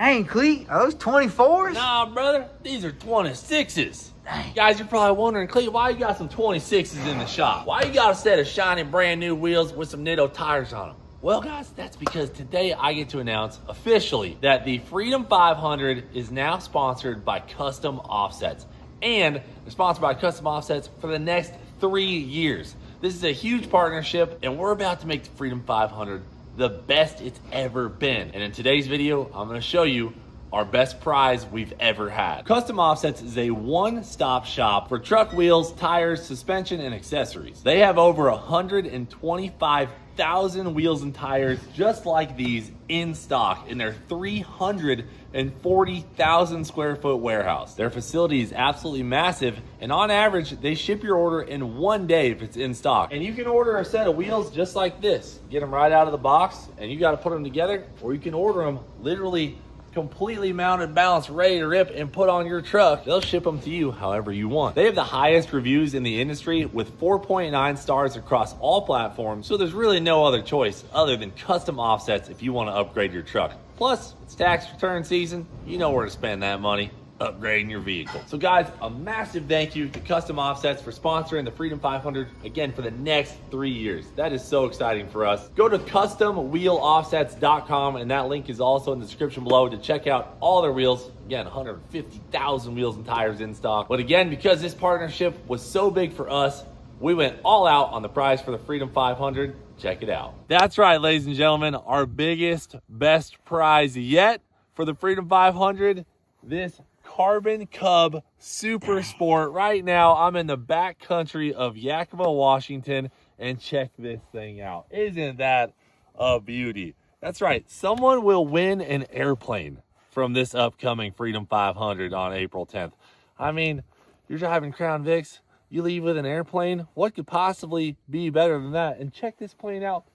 Dang, Cleet, are those 24s? Nah, brother, these are 26s. Dang. Guys, you're probably wondering, Cleet, why you got some 26s in the shop? Why you got a set of shiny brand new wheels with some Nitto tires on them? Well, guys, that's because today I get to announce officially that the Freedom 500 is now sponsored by Custom Offsets. And they're sponsored by Custom Offsets for the next 3 years. This is a huge partnership, and we're about to make the Freedom 500 the best it's ever been. And in today's video, I'm gonna show you our best prize we've ever had. Custom Offsets is a one-stop shop for truck wheels, tires, suspension, and accessories. They have over 125,000 wheels and tires just like these in stock in their 340,000 square foot warehouse. Their facility is absolutely massive, and on average, they ship your order in 1 day if it's in stock. And you can order a set of wheels just like this. Get them right out of the box, and you gotta put them together, or you can order them literally completely mounted, balanced, ready to rip and put on your truck. They'll ship them to you however you want. They have the highest reviews in the industry with 4.9 stars across all platforms, so there's really no other choice other than Custom Offsets if you want to upgrade your truck. Plus, it's tax return season. You know where to spend that money. Upgrading your vehicle. So guys, a massive thank you to Custom Offsets for sponsoring the Freedom 500 again for the next 3 years. That is so exciting for us. Go to customwheeloffsets.com, and that link is also in the description below to check out all their wheels. Again, 150,000 wheels and tires in stock. But again, because this partnership was so big for us, we went all out on the prize for the Freedom 500. Check it out. That's right, ladies and gentlemen, our biggest, best prize yet for the Freedom 500, this Carbon Cub Super Sport. Right now, I'm in the back country of Yakima, Washington, and check this thing out. Isn't that a beauty? That's right. Someone will win an airplane from this upcoming Freedom 500 on April 10th. I mean, you're driving Crown Vics, you leave with an airplane. What could possibly be better than that? And check this plane out.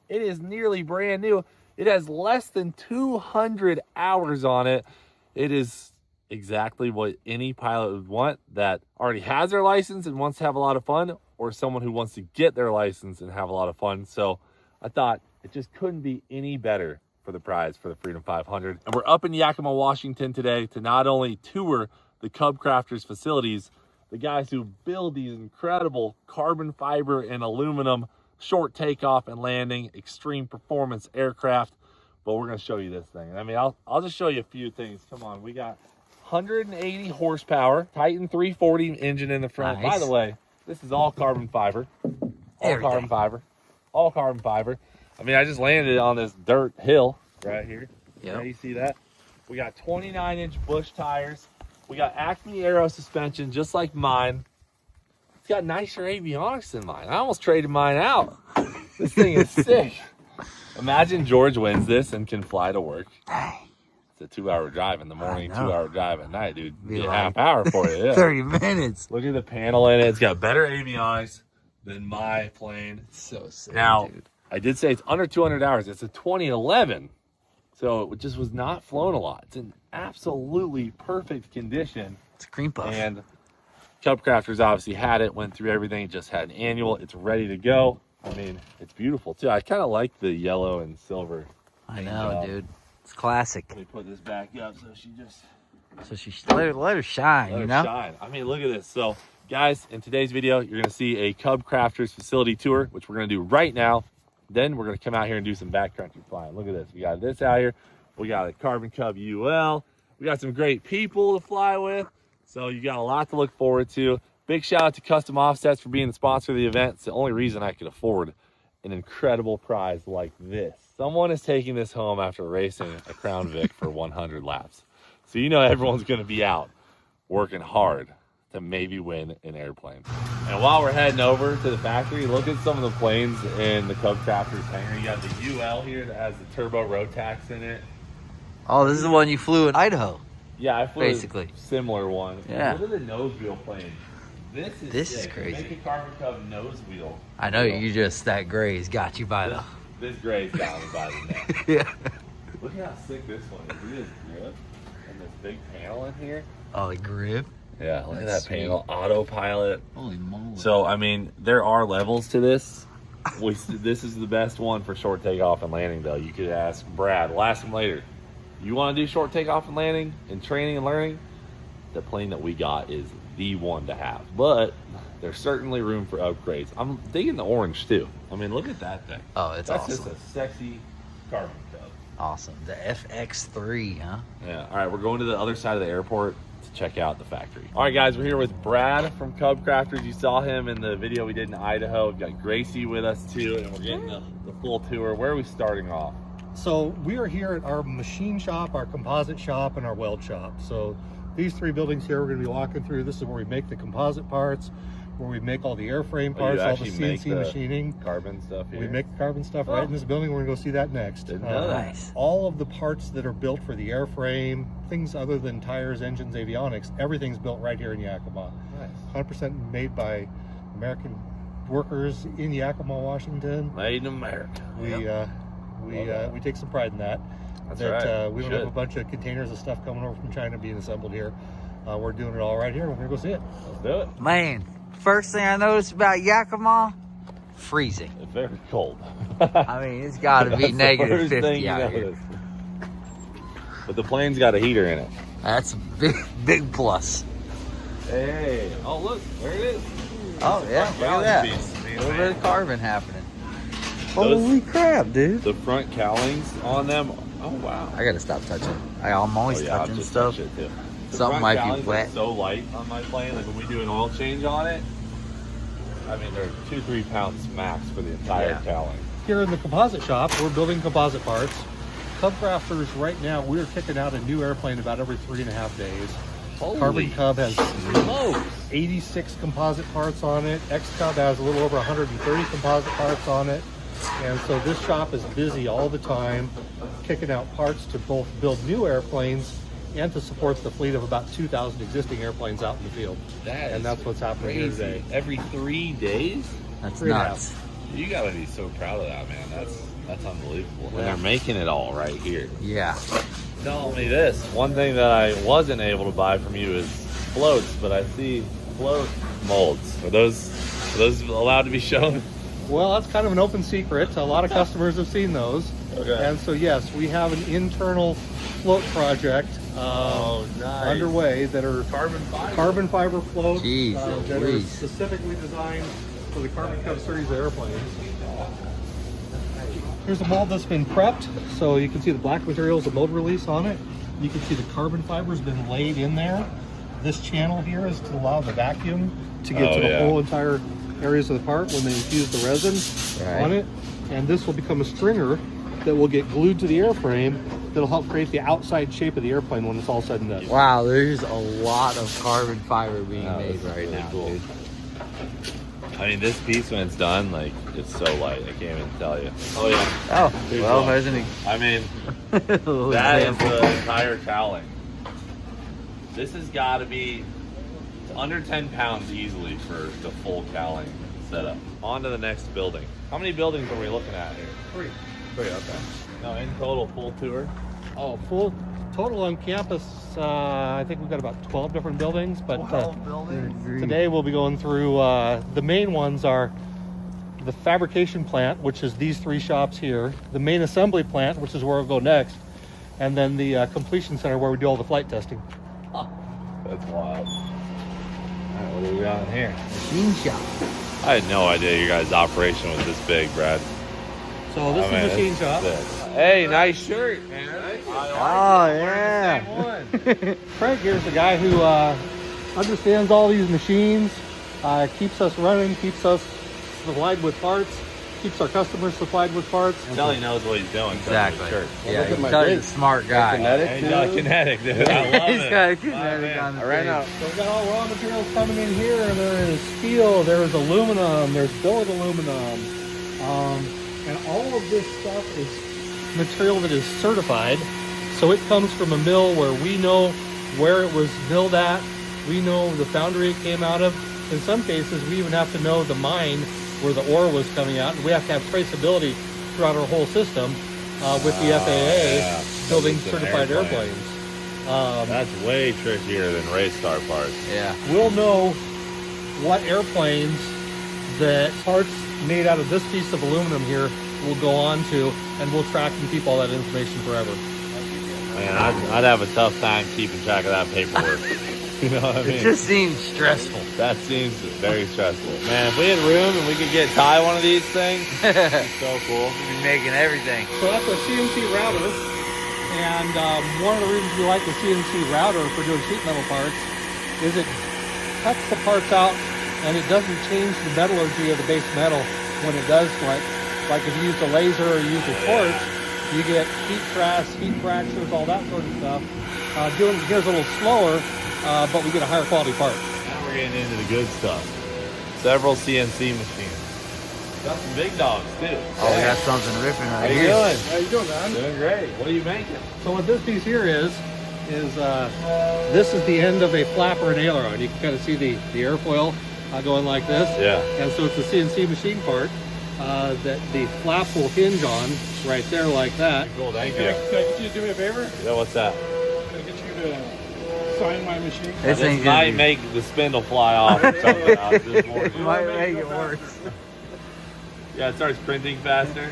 It is nearly brand new. It has less than 200 hours on it. It is exactly what any pilot would want that already has their license and wants to have a lot of fun, or someone who wants to get their license and have a lot of fun. So I thought it just couldn't be any better for the prize for the Freedom 500. And we're up in Yakima, Washington today to not only tour the Cub Crafters facilities, the guys who build these incredible carbon fiber and aluminum short takeoff and landing extreme performance aircraft, but we're going to show you this thing. I mean, I'll just show you a few things. Come on, we got 180 horsepower, Titan 340 engine in the front. Nice. By the way, this is all carbon fiber. Carbon fiber. All carbon fiber. I mean, I just landed on this dirt hill right here. Yeah, you see that? We got 29-inch bush tires. We got Acme Aero suspension, just like mine. It's got nicer avionics than mine. I almost traded mine out. This thing is sick. Imagine George wins this and can fly to work. Dang. It's a 2-hour drive in the morning, 2-hour drive at night, dude. Be a half hour for you. Yeah. 30 minutes. Look at the panel in it. It's got better avionics than my plane. It's so sick, now, dude. I did say it's under 200 hours. It's a 2011, so it just was not flown a lot. It's in absolutely perfect condition. It's a cream puff. And Cub Crafters obviously had it, went through everything, just had an annual. It's ready to go. I mean, it's beautiful, too. I kind of like the yellow and silver. I know, dude. It's classic. Let me put this back up so she just... So she let her shine, let you her know? shine. I mean, look at this. So, guys, in today's video, you're going to see a Cub Crafters facility tour, which we're going to do right now. Then we're going to come out here and do some backcountry flying. Look at this. We got this out here. We got a Carbon Cub UL. We got some great people to fly with. So you got a lot to look forward to. Big shout out to Custom Offsets for being the sponsor of the event. It's the only reason I could afford an incredible prize like this. Someone is taking this home after racing a Crown Vic for 100 laps. So you know everyone's going to be out working hard to maybe win an airplane. And while we're heading over to the factory, look at some of the planes in the Cub Crafters hangar. You got the UL here that has the turbo Rotax in it. Oh, this is the one you flew in Idaho. Yeah, I flew basically a similar one. Yeah. Look at the nose wheel plane. This is crazy. Make a Carbon Cub nose wheel. I know, you just, that gray's got you by the... This gray's got me by the neck. Yeah. Look how sick this one is. Look at this grip and this big panel in here. Oh, the grip? Yeah, look at that panel. Autopilot. Holy moly. So, I mean, there are levels to this. This is the best one for short takeoff and landing, though. You could ask Brad. We'll ask him later. you want to do short takeoff and landing and training and learning, the plane that we got is the one to have. But there's certainly room for upgrades. I'm digging the orange too. I mean, look at that thing. Oh, it's That's awesome. just a sexy carbon cub. Awesome. The FX3, huh? Yeah. All right, we're going to the other side of the airport to check out the factory. All right, guys, we're here with Brad from Cub Crafters. You saw him in the video we did in Idaho. We've got Gracie with us too, and we're getting the full tour. Where are we starting off? So we are here at our machine shop, our composite shop, and our weld shop. So these three buildings here we're going to be walking through. This is where we make the composite parts, where we make all the airframe parts, all the CNC machining. Carbon stuff here? We make the carbon stuff right in this building. We're going to go see that next. Didn't know that. Nice. All of the parts that are built for the airframe, things other than tires, engines, avionics, everything's built right here in Yakima. Nice. 100% made by American workers in Yakima, Washington. Made in America. We take some pride in that. That's that right. we don't have a bunch of containers of stuff coming over from China being assembled here. We're doing it all right here. We're gonna go see it. Let's do it. Man, first thing I noticed about Yakima, freezing. It's very cold. I mean, it's got to be That's the negative first thing 50 you out here. notice. But the plane's got a heater in it. That's a big plus. Hey. Oh, look. There it is. Oh, yeah. Look at that. A little bit of carbon happening. Holy crap, dude. The front cowlings on them. Oh, wow. I got to stop touching. I'm always I'm touching just stuff. touching it too. The Something front might be cowlings are wet. so light on my plane. Like when we do an oil change on it, I mean, they're 2-3 pounds max for the entire cowling. Here in the composite shop, we're building composite parts. Cub Crafters, right now, we're kicking out a new airplane about every 3.5 days. Holy Carbon Cub has smokes. 86 composite parts on it. X Cub has a little over 130 composite parts on it. And so this shop is busy all the time, kicking out parts to both build new airplanes and to support the fleet of about 2,000 existing airplanes out in the field. That's what's happening here today. Every 3 days? That's 3.5. nuts. You gotta be so proud of that, man. That's unbelievable. And they're making it all right here. Yeah. Tell me this. One thing that I wasn't able to buy from you is floats, but I see float molds. Are those allowed to be shown? Well, that's kind of an open secret. A lot of customers have seen those. Okay. And so, yes, we have an internal float project underway that are carbon fiber floats Jesus, that are please. specifically designed for the Carbon Cub series of airplanes. Here's a mold that's been prepped, so you can see the black materials, the mold release on it. You can see the carbon fiber's been laid in there. This channel here is to allow the vacuum to get to the whole entire areas of the part when they infuse the resin on it. And this will become a stringer that will get glued to the airframe that'll help create the outside shape of the airplane when it's all said and done. Wow, there's a lot of carbon fiber being made right really now, cool. dude. I mean, this piece when it's done, like, it's so light. I can't even tell you. Oh, yeah. Oh, Big well, one. there's an I mean, little that is example. the entire cowling. This has got to be under 10 pounds easily for the full cowling setup. On to the next building. How many buildings are we looking at here? 3. 3, okay. No, in total, full tour? Oh, full total on campus, I think we've got about 12 different buildings, but today we'll be going through, the main ones are the fabrication plant, which is these 3 shops here, the main assembly plant, which is where we'll go next, and then the completion center where we do all the flight testing. That's wild. All right, what do we got in here? Machine shop. I had no idea your guys' operation was this big, Brad. So this is the machine shop. Hey, nice shirt, man. Oh, yeah. Craig here's the guy who understands all these machines, keeps us running, keeps us supplied with parts, keeps our customers supplied with parts. Kelly knows what he's doing. Exactly. Shirt. Yeah, he's a smart guy. He's got kinetic, dude. I love He's it. got a kinetic on the Right now. So we've got all raw materials coming in here, and there is steel, there's aluminum, there's billet aluminum, and all of this stuff is material that is certified. So it comes from a mill where we know where it was milled at, we know the foundry it came out of. In some cases, we even have to know the mine where the ore was coming out, and we have to have traceability throughout our whole system with the FAA building certified airplanes. That's way trickier than race car parts. Yeah. We'll know what airplanes that parts made out of this piece of aluminum here will go on to, and we'll track and keep all that information forever. Man, I'd have a tough time keeping track of that paperwork. You know what I mean? It just seems stressful. That seems very stressful. Man, if we had room and we could get Ty one of these things, it'd be so cool. You'd be making everything. So that's a CNC router. And one of the reasons we like the CNC router for doing sheet metal parts is it cuts the parts out and it doesn't change the metallurgy of the base metal when it does flint. Like if you use a laser or you use a torch, you get heat traps, heat fractures, all that sort of stuff. Doing it here's a little slower, but we get a higher quality part. Now we're getting into the good stuff. Several CNC machines. Got some big dogs too. Oh, we got something ripping right How you here. doing? How you doing, man? Doing great. What are you making? So what this piece here is this is the end of a flapper and aileron. You can kind of see the airfoil going like this. Yeah. And so it's a CNC machine part that the flap will hinge on right there like that. Cool, thank you. Can I get you to do me a favor? Yeah, what's that? Can I get you to sign my machine? This This ain't might gonna be- make the spindle fly off or something out this morning. Might make it worse. Yeah, it starts printing faster.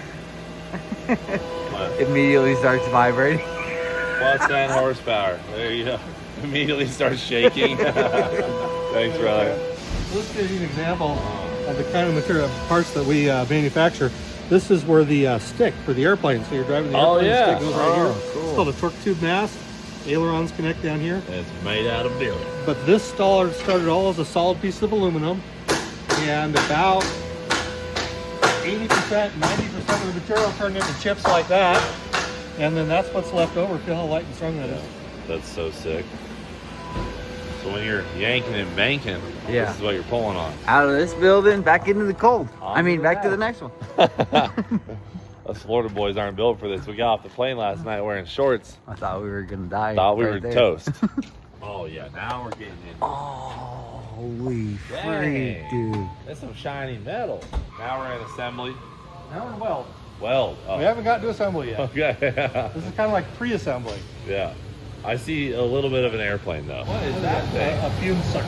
Immediately starts vibrating. Plus 10 horsepower. There you go. Immediately starts shaking. Thanks, brother. Let's give you an example of the kind of material parts that we manufacture. This is where the stick for the airplane. So you're driving the Oh, airplane, yeah. the stick goes right here. Cool. It's called a torque tube mast. Ailerons connect down here. It's made out of billet. But this started all as a solid piece of aluminum, and about 80%, 90% of the material turned into chips like that, and then that's what's left over. Feel how light and strong that is. That's so sick. So when you're yanking and banking, Yeah. this is what you're pulling on. Out of this building, back into the cold. I mean, Onto back to that. the next one. Us Florida boys aren't built for this. We got off the plane last night wearing shorts. I thought we were gonna die. Thought we right were there. toast. Oh yeah, now we're getting in. Oh, holy Dang. freak, dude. That's some shiny metal. Now we're in assembly. Now we're weld. Weld. Oh. We haven't gotten to assembly yet. Okay. This is kind of like pre-assembly. Yeah. I see a little bit of an airplane though. What is that thing? A fume sucker.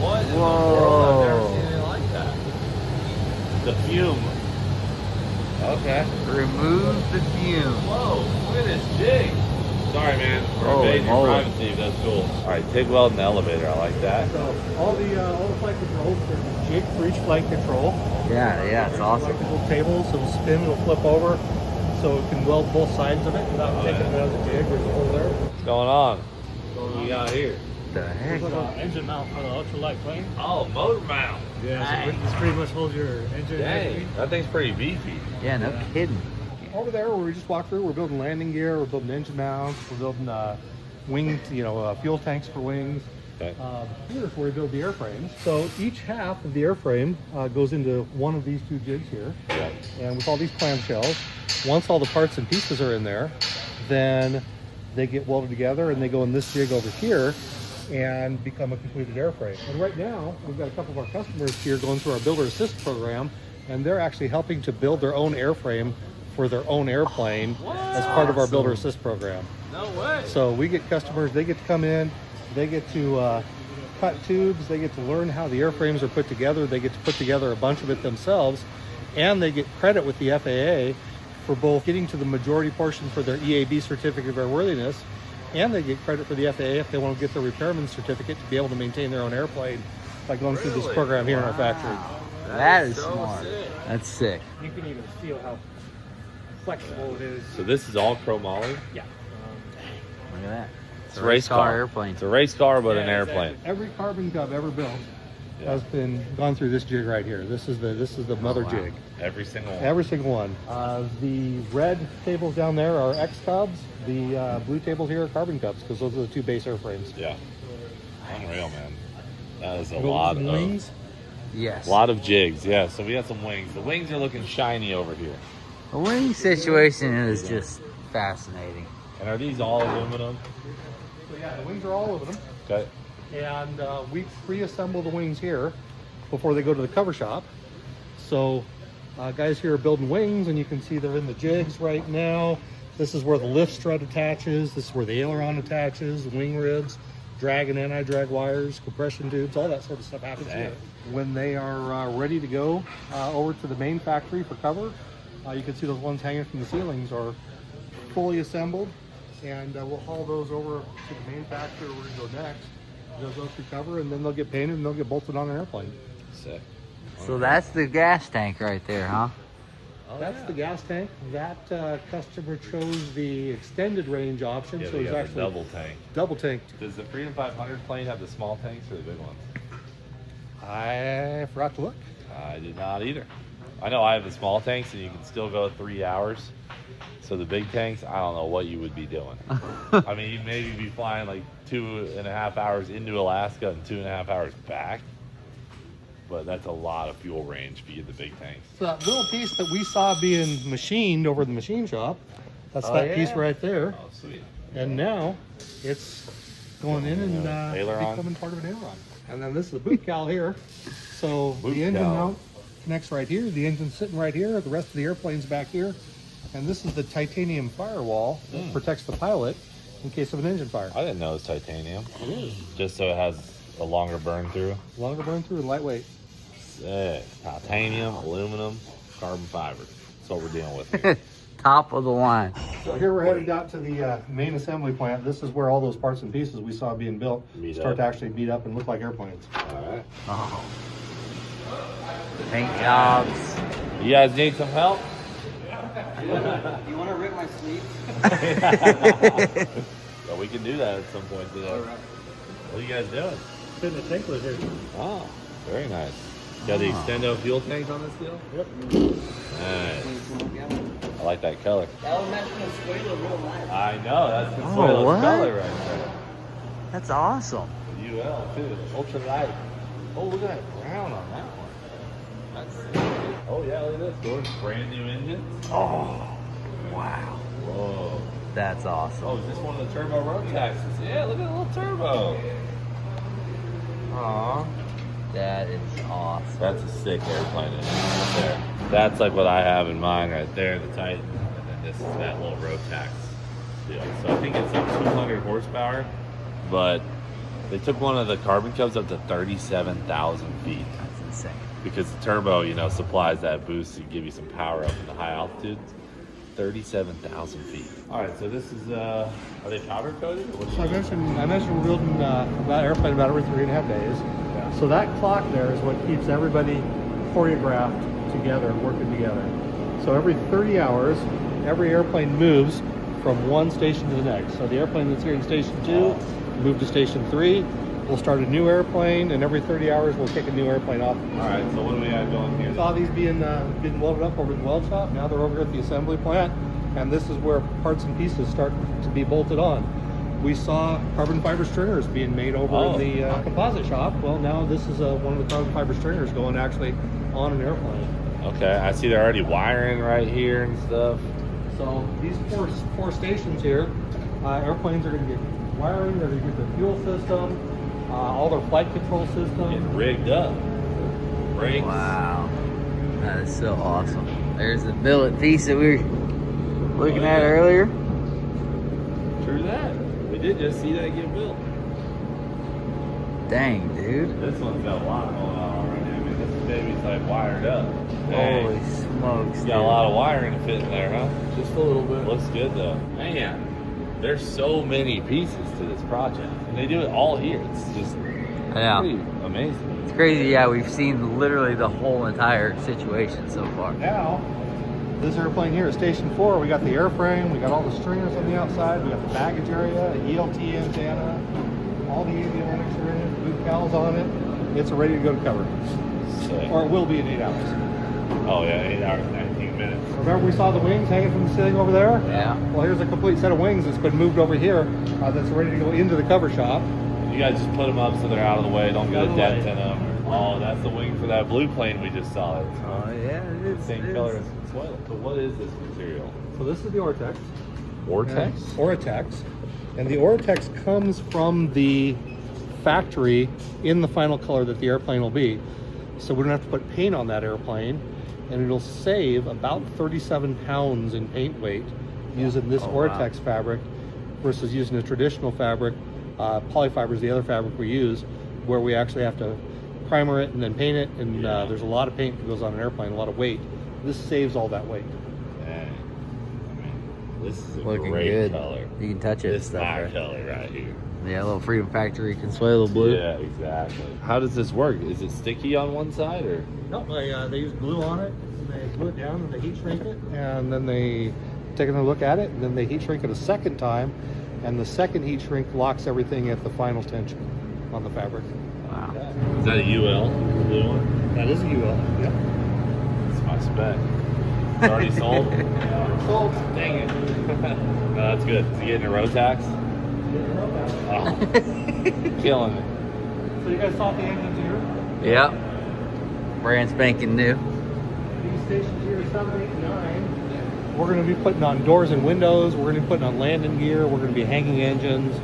What in Whoa. the world? I've never seen anything like that. The fume. Okay. Remove the fume. Whoa, look at this jig. Sorry, man. We're Holy invading your moly. privacy. That's cool. All right, TIG weld in the elevator. I like that. So all the flight controls, there's a jig for each flight control. Yeah, it's awesome. Like a little table, so it'll spin, it'll flip over, so it can weld both sides of it without taking it out of the jig. There's a hole there. What's going on? What do we got here? The heck? Engine mount for the ultralight plane. Oh, motor mount. Yeah, so this pretty much holds your engine. Dang, that thing's pretty beefy. Yeah, no kidding. Over there, where we just walked through, we're building landing gear, we're building engine mounts, we're building wing, fuel tanks for wings. Okay. Here's where we build the airframes. So each half of the airframe goes into one of these two jigs here. Yeah. And with all these clamshells, once all the parts and pieces are in there, then they get welded together and they go in this jig over here and become a completed airframe. And right now, we've got a couple of our customers here going through our Builder Assist program, and they're actually helping to build their own airframe for their own airplane as part of our Builder Assist program. No way. So we get customers, they get to come in, they get to cut tubes, they get to learn how the airframes are put together, they get to put together a bunch of it themselves, and they get credit with the FAA for both getting to the majority portion for their EAB certificate of airworthiness, and they get credit for the FAA if they want to get their repairman certificate to be able to maintain their own airplane by going through this program here in our factory. That is so smart. sick. That's sick. You can even feel how flexible it is. So this is all chromoly? Yeah. Look at that. It's a race car. Airplane. It's a race car, but Yeah, an airplane. Every carbon cub ever built Yeah. has been gone through this jig right here. This is the mother wow. jig. Every single one. Every single one. The red tables down there are X Cubs. The blue tables here are Carbon Cubs because those are the two base airframes. Yeah. Unreal, man. That is a Go with lot some of wings. Yes. jigs. Yeah. So we got some wings. The wings are looking shiny over here. The wing situation is just fascinating. And are these all aluminum? So yeah, the wings are all aluminum. Okay. And we pre-assemble the wings here before they go to the cover shop. So guys here are building wings, and you can see they're in the jigs right now. This is where the lift strut attaches. This is where the aileron attaches, the wing ribs, drag and anti-drag wires, compression tubes, all that sort of stuff happens here. When they are ready to go over to the main factory for cover, you can see those ones hanging from the ceilings are fully assembled, and we'll haul those over to the manufacturer where we go next. They'll go through cover, and then they'll get painted, and they'll get bolted on an airplane. Sick. So that's the gas tank right there, huh? That's the gas tank. That customer chose the extended range option, so it's actually double tank. double tank. Does the Freedom 500 plane have the small tanks or the big ones? I forgot to look. I did not either. I know I have the small tanks, and you can still go 3 hours. So the big tanks, I don't know what you would be doing. I mean, you'd maybe be flying like 2.5 hours into Alaska and 2.5 hours back. But that's a lot of fuel range if you get the big tanks. So that little piece that we saw being machined over the machine shop, that's that piece right there. Oh, sweet. And now it's going in and aileron. becoming part of an aileron. And then this is the boot cowl here. So Boot the engine cowl. mount connects right here. The engine's sitting right here. The rest of the airplane's back here. And this is the titanium firewall that protects the pilot in case of an engine fire. I didn't know it was titanium. It is. Just so it has a longer burn through. Longer burn through and lightweight. Sick. Titanium, aluminum, carbon fiber. That's what we're dealing with here. Top of the line. So here we're headed out to the main assembly plant. This is where all those parts and pieces we saw being built start to actually beat up and look like airplanes. All right. Oh. Paint jobs. You guys need some help? You want to rip my sleeves? Well, we can do that at some point today. All right. What are you guys doing? Putting a tank lid here. Oh, very nice. Got the extendo fuel tanks on this deal? Yep. Nice. I like that color. That was matching the Squalo real nice. I know, that's the Oh, what? color right there. That's awesome. UL too, ultra light. Oh, look at that brown on that one. That's sick. Oh yeah, look at this. Doors, brand new engines. Oh, wow. Whoa. That's awesome. Oh, is this one of the turbo road taxis? Yeah, look at the little turbo. Aw. That is awesome. That's a sick airplane engine right there. That's like what I have in mind right there, the Titan. And then this is that little road tax deal. So I think it's like 200 horsepower, but they took one of the carbon cubs up to 37,000 feet. That's insane. Because the turbo, you know, supplies that boost to give you some power up in the high altitudes. 37,000 feet. All right, so this is, are they powder coated? Or what So I mentioned we're building that airplane about every 3.5 days. Yeah. So that clock there is what keeps everybody choreographed together and working together. So every 30 hours, every airplane moves from one station to the next. So the airplane that's here in Station 2 will move to Station 3. We'll start a new airplane, and every 30 hours we'll kick a new airplane off. All right, so what do we have going here? Saw these being welded up over the weld shop. Now they're over at the assembly plant, and this is where parts and pieces start to be bolted on. We saw carbon fiber stringers being made over in the composite shop. Well, now this is one of the carbon fiber stringers going actually on an airplane. Okay, I see they're already wiring right here and stuff. So these four stations here, airplanes are going to get wiring. They're going to get their fuel system, all their flight control system. Getting rigged up. Brakes. Wow. That is so awesome. There's the billet piece that we were looking at earlier. True that. We did just see that get built. Dang, dude. This one's got a lot going on already. I mean, this baby's like wired up. Dang. Holy smokes, Got a dude. lot of wiring to fit in there, huh? Just a little bit. Looks good though. Man, there's so many pieces to this project. And they do it all here. It's just Yeah. pretty amazing. It's crazy. Yeah, we've seen literally the whole entire situation so far. Now, this airplane here at Station 4, we got the airframe, we got all the stringers on the outside, we got the baggage area, the ELT antenna, all the avionics are in it, boot cowls on it. It's ready to go to cover. Sick. Or it will be in 8 hours. Oh yeah, 8 hours and 19 minutes. Remember we saw the wings hanging from the ceiling over there? Yeah. Well, here's a complete set of wings that's been moved over here that's ready to go into the cover shop. You guys just put them up so they're out of the way, don't get Out a of the dent way. in them. Oh, that's the wing for that blue plane we just saw. It's Oh, yeah. It the is. same it color is. as Consuelo. So what is this material? So this is the Ortex. Vortex? Ortex. And the Ortex comes from the factory in the final color that the airplane will be. So we don't have to put paint on that airplane, and it'll save about 37 pounds in paint weight using this Oh, wow. Ortex fabric versus using a traditional fabric. Polyfiber is the other fabric we use, where we actually have to primer it and then paint it, and there's a lot of paint that goes on an airplane, a lot of weight. This saves all that weight. Dang. I mean, This is a Looking great good. color. You can touch it. This is and stuff, my right? color right here. Yeah, a little Freedom Factory Consuelo blue. Yeah, exactly. How does this work? Is it sticky on one side or? No, they use glue on it, and they glue it down, and they heat shrink it, and then they take another look at it, and then they heat shrink it a second time, and the second heat shrink locks everything at the final tension on the fabric. Wow. Is that a UL blue one? That is a UL. Yep. It's my spec. It's already sold? Sold. Dang it. No, that's good. Is he getting a Rotax? Oh. Killing it. So you guys saw the engines here? Yep. Brand spanking new. These stations here, 7, 8, 9. We're going to be putting on doors and windows. We're going to be putting on landing gear. We're going to be hanging engines,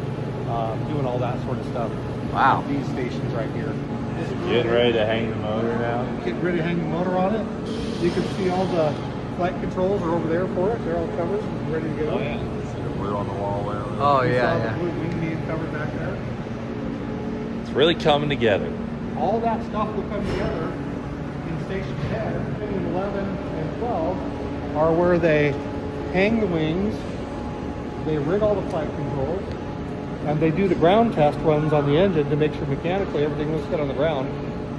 doing all that sort of stuff. Wow. These stations right here. Getting ready to hang the motor now? Getting ready to hang the motor on it. You can see all the flight controls are over there for it. They're all covered, ready to go. Oh yeah. See the blue on the wall there. Oh, You yeah, saw yeah. the blue wing being covered back there. It's really coming together. All that stuff will come together in Station 10, 11, and 12 are where they hang the wings, they rig all the flight controls, and they do the ground test runs on the engine to make sure mechanically everything looks good on the ground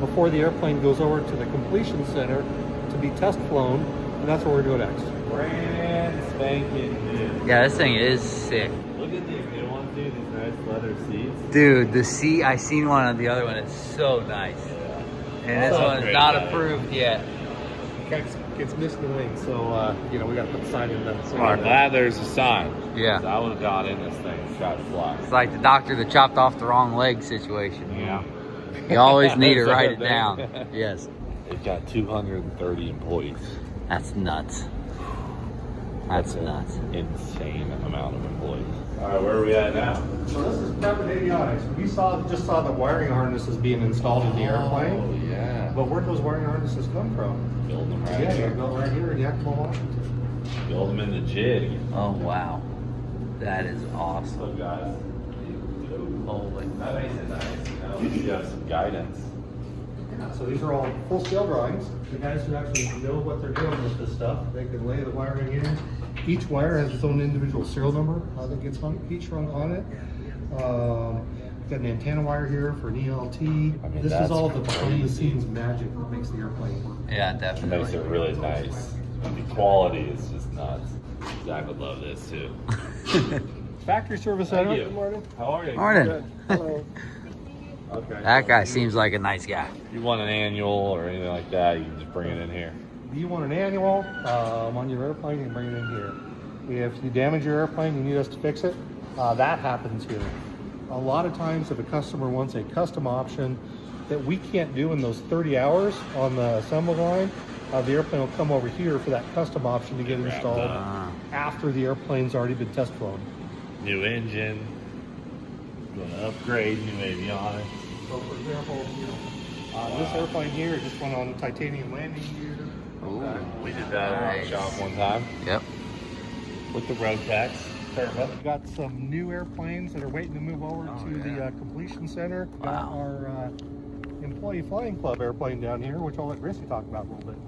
before the airplane goes over to the completion center to be test flown, and that's what we're doing next. Brand spanking new. Yeah, this thing is sick. Look at these new ones, dude. These nice leather seats. Dude, the seat, I seen one on the other one. It's so nice. And this So one's great, not guys. approved yet. It's missing the wing, so we got to put the sign in there. So I'm glad there's a sign. Yeah. 'Cause I would have got in this thing and tried to fly. It's like the doctor that chopped off the wrong leg situation, you know? Yeah. You always need to That's write the it thing. down. Yes. They've got 230 employees. That's nuts. That's nuts. Insane amount of employees. All right, where are we at now? So this is Private Avionics. We just saw the wiring harnesses being installed in the airplane. Oh, yeah. But where'd those wiring harnesses come from? Build them right Yeah, they're here. built right here in Yakima, Washington. Build them in the jig. Oh, wow. That is awesome. So, guys, Holy. that makes it nice. At least you have some guidance. So these are all full-scale drawings. The guys who actually know what they're doing with this stuff, they can lay the wiring in. Each wire has its own individual serial number that gets each rung on it. We've got an antenna wire here for an ELT. mean, This that's is all the crazy. behind-the-scenes magic that makes the airplane work. Yeah, It definitely. makes it really nice. The quality is just nuts. Zach would love this too. Factory service Thank center. you. Good morning. How are you? Morning. Good. Hello. Okay. That guy seems like a nice guy. If you want an annual or anything like that, you can just bring it in here. Do you want an annual on your airplane? You can bring it in here. If you damage your airplane, you need us to fix it. That happens here. A lot of times, if a customer wants a custom option that we can't do in those 30 hours on the assembly line, the airplane will come over here for that custom option to get Wrapped installed up. after the airplane's already been test flown. New engine. Going to upgrade new avionics. So, for example, this airplane here just went on titanium landing gear. Ooh. We did that in our Nice. shop one time Yep. with the Rotax turbo. We've got some new airplanes that are waiting to move over to the completion center. Got Wow. our employee flying club airplane down here, which I'll let Gracie talk about a little bit.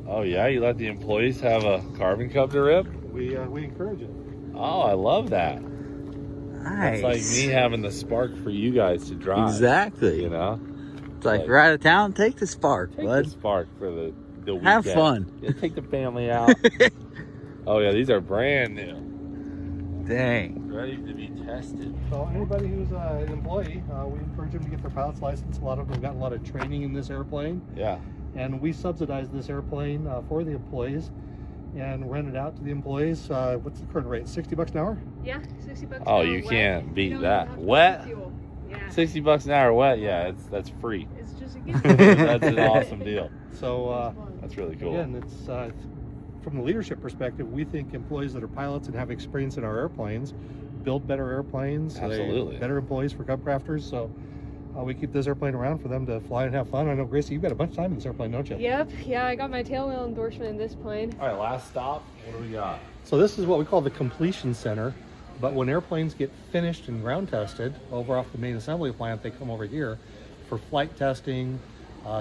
Oh yeah, you let the employees have a carbon cup to rip? We encourage it. Oh, I love that. Nice. It's like me having the spark for you guys to drive. Exactly. You know? It's like, we're out of town, take the spark, Take bud. the spark for the weekend. Have fun. Yeah, take the family out. Oh yeah, these are brand new. Dang. Ready to be tested. So anybody who's an employee, we encourage them to get their pilot's license. A lot of them have gotten a lot of training in this airplane. Yeah. And we subsidize this airplane for the employees and rent it out to the employees. What's the current rate? $60 an hour? Yeah, $60 Oh, an hour you wet. can't beat don't that. have to Wet? pay fuel. Yeah. $60 an hour wet, yeah, that's free. It's just a gift. That's an awesome deal. So That's really cool. again, it's from the leadership perspective, we think employees that are pilots and have experience in our airplanes build better airplanes. They're Absolutely. better employees for cub crafters. So we keep this airplane around for them to fly and have fun. I know, Gracie, you've got a bunch of time in this airplane, don't you? Yep, yeah, I got my tailwheel endorsement in this plane. All right, last stop. What do we got? So this is what we call the completion center. But when airplanes get finished and ground tested over off the main assembly plant, they come over here for flight testing,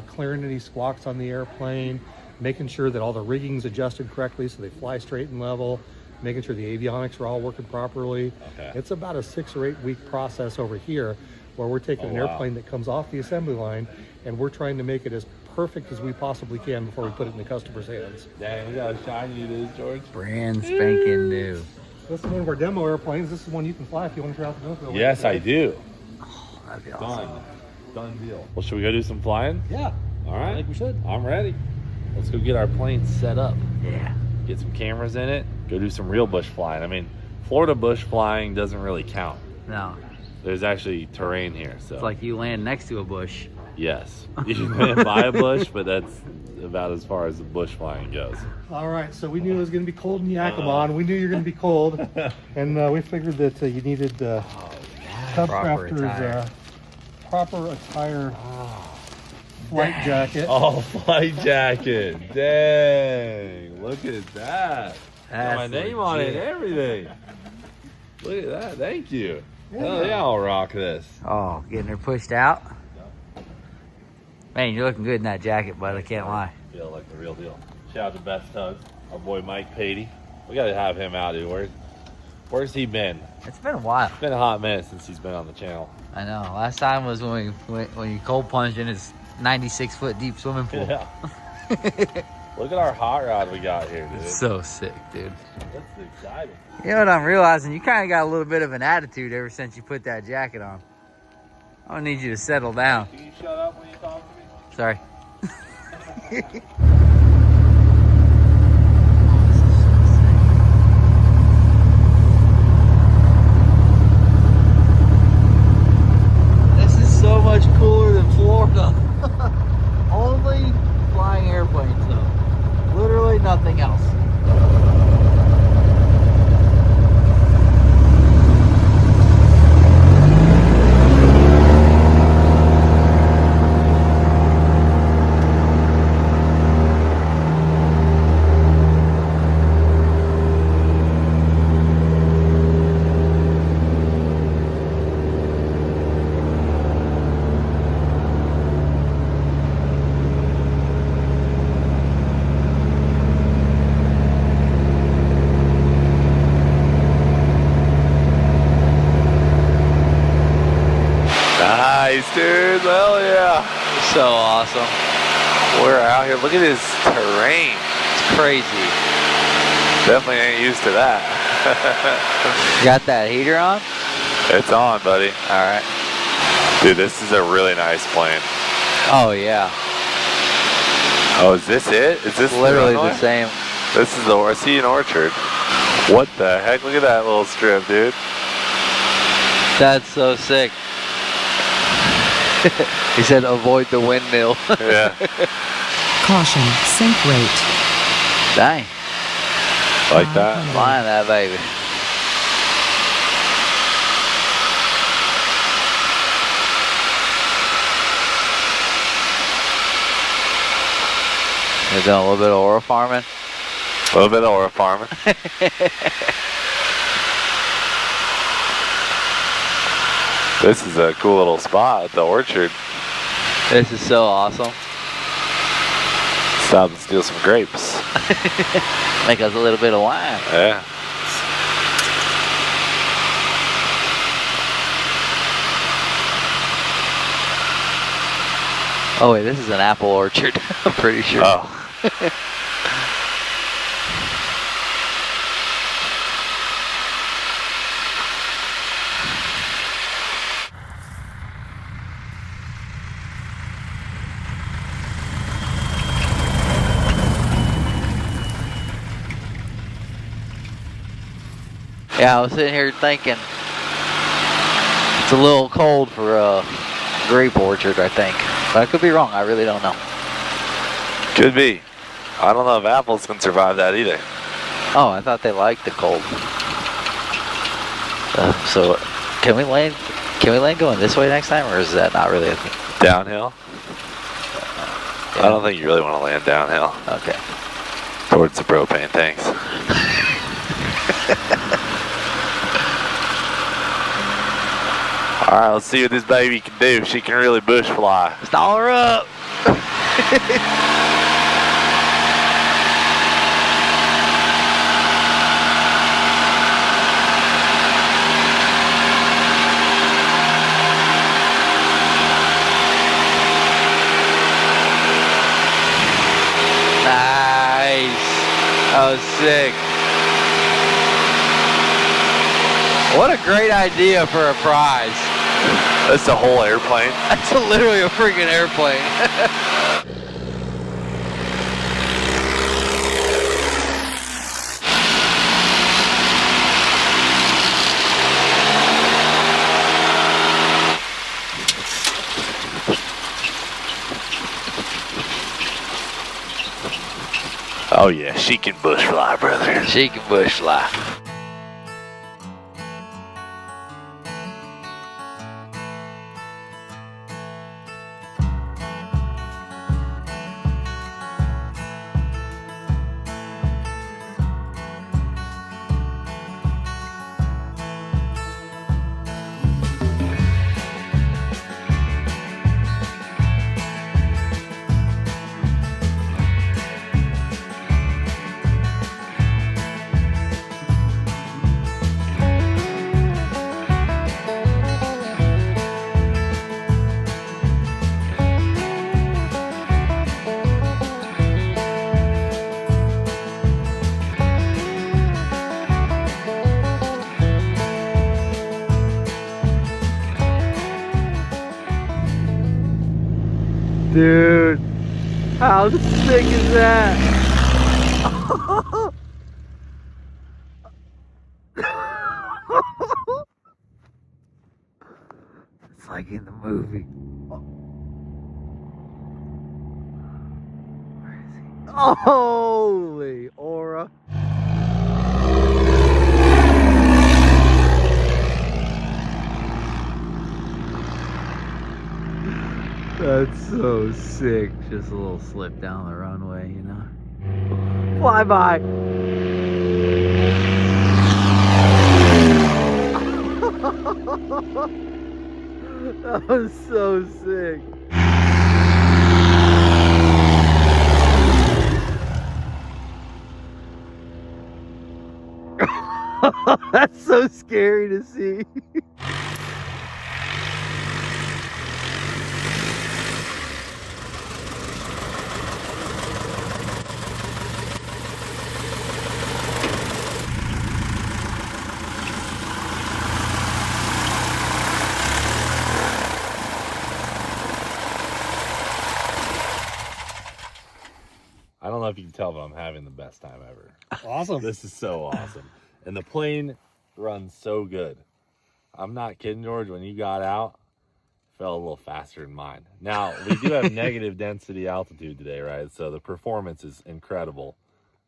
clearing any squawks on the airplane, making sure that all the rigging's adjusted correctly so they fly straight and level, making sure the avionics are all working properly. Okay. It's about a 6 or 8 week process over here where we're taking an airplane that comes off the assembly line and we're trying to make it as perfect as we possibly can before we put it in the customer's hands. Dang, look how shiny it is, George. Brand spanking new. This is one of our demo airplanes. This is one you can fly if you want to try out the Millville. Yes, I do. That'd be awesome. Done deal. Well, should we go do some flying? Yeah, All right. I think we should. I'm ready. Let's go get our plane set up. Yeah. Get some cameras in it. Go do some real bush flying. I mean, Florida bush flying doesn't really count. No. There's actually terrain here, so. It's like you land next to a bush. Yes. You can land by a bush, but that's about as far as the bush flying goes. All right, so we knew it was going to be cold in Yakima, and we knew you were going to be cold, and we figured that you needed Proper attire. proper attire flight jacket. Oh, flight jacket. Dang. Look at that. Got my That's name on it and legit. everything. Look at that. Thank you. Hell yeah, I'll rock this. Oh, getting her pushed out. Man, you're looking good in that jacket, bud. I can't lie. Feel like the real deal. Shout out to Best Tugs, our boy Mike Patey. We got to have him out, dude. Where's he been? It's been a while. It's been a hot minute since he's been on the channel. I know. Last time was when you cold plunged in his 96-foot deep swimming pool. Yeah. Look at our hot rod we got here, dude. It's so sick, dude. That's exciting. You know what I'm realizing? You kind of got a little bit of an attitude ever since you put that jacket on. I don't need you to settle down. Can you shut up when you talk to me? Sorry. This is so much cooler than Florida. Only flying airplanes, though. Literally nothing else. Nice, dude. Hell yeah. So awesome. We're out here. Look at this terrain. It's crazy. Definitely ain't used to that. Got that heater on? It's on, buddy. All right. Dude, this is a really nice plane. Oh, yeah. Oh, is this it? Is this Literally runway? the same. This is the I see an orchard. What the heck? Look at that little strip, dude. That's so sick. He said avoid the windmill. Yeah. Caution, sink rate. Dang. Like that. Flying that baby. They're doing a little bit of oil farming. A little bit of oil farming. This is a cool little spot at the orchard. This is so awesome. Stop and steal some grapes. Make us a little bit of wine. Yeah. Oh wait, this is an apple orchard. I'm pretty sure. Oh. Yeah, I was sitting here thinking it's a little cold for a grape orchard, I think. But I could be wrong. I really don't know. Could be. I don't know if apples can survive that either. Oh, I thought they liked the cold. So, can we land? Can we land going this way next time, or is that not really a thing? Downhill? I don't think you really want to land downhill. Okay. Towards the propane tanks. All right, let's see what this baby can do. She can really bush fly. Stall her up. was sick. What a great idea for a prize. That's the whole airplane. That's literally a freaking airplane. Oh yeah, she can bush fly, brother. She can bush fly. Dude, how sick is that? It's like in the movie. Where is he? Holy aura. That's so sick. Just a little slip down the runway, you know. Fly by. That was so sick. That's so scary to see. I don't know if you can tell, but I'm having the best time ever. Awesome. This is so awesome. And the plane runs so good. I'm not kidding, George. When you got out, it felt a little faster than mine. Now, we do have negative density altitude today, right? So the performance is incredible.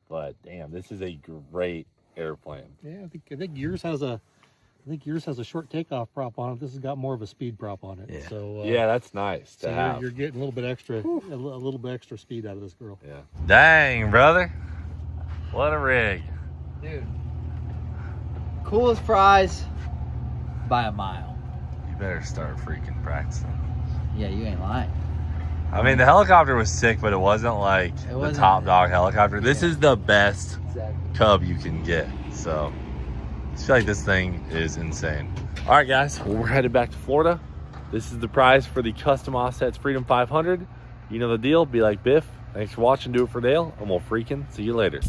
But damn, this is a great airplane. Yeah, I think yours has a short takeoff prop on it. This has got more of a speed prop on it. Yeah. So Yeah, that's nice to so have. you're getting a little bit extra, a little bit extra speed out of this girl. Yeah. Dang, brother. What a rig. Dude. Coolest prize by a mile. You better start freaking practicing. Yeah, you ain't lying. I mean, the helicopter was sick, but it wasn't like It the wasn't- top dog helicopter. This Yeah. is the best Exactly. Cub you can get. So I feel like this thing is insane. All right, guys, well, we're headed back to Florida. This is the prize for the Custom Offsets Freedom 500. You know the deal. Be like Biff. Thanks for watching. Do it for Dale, and we'll freaking see you later.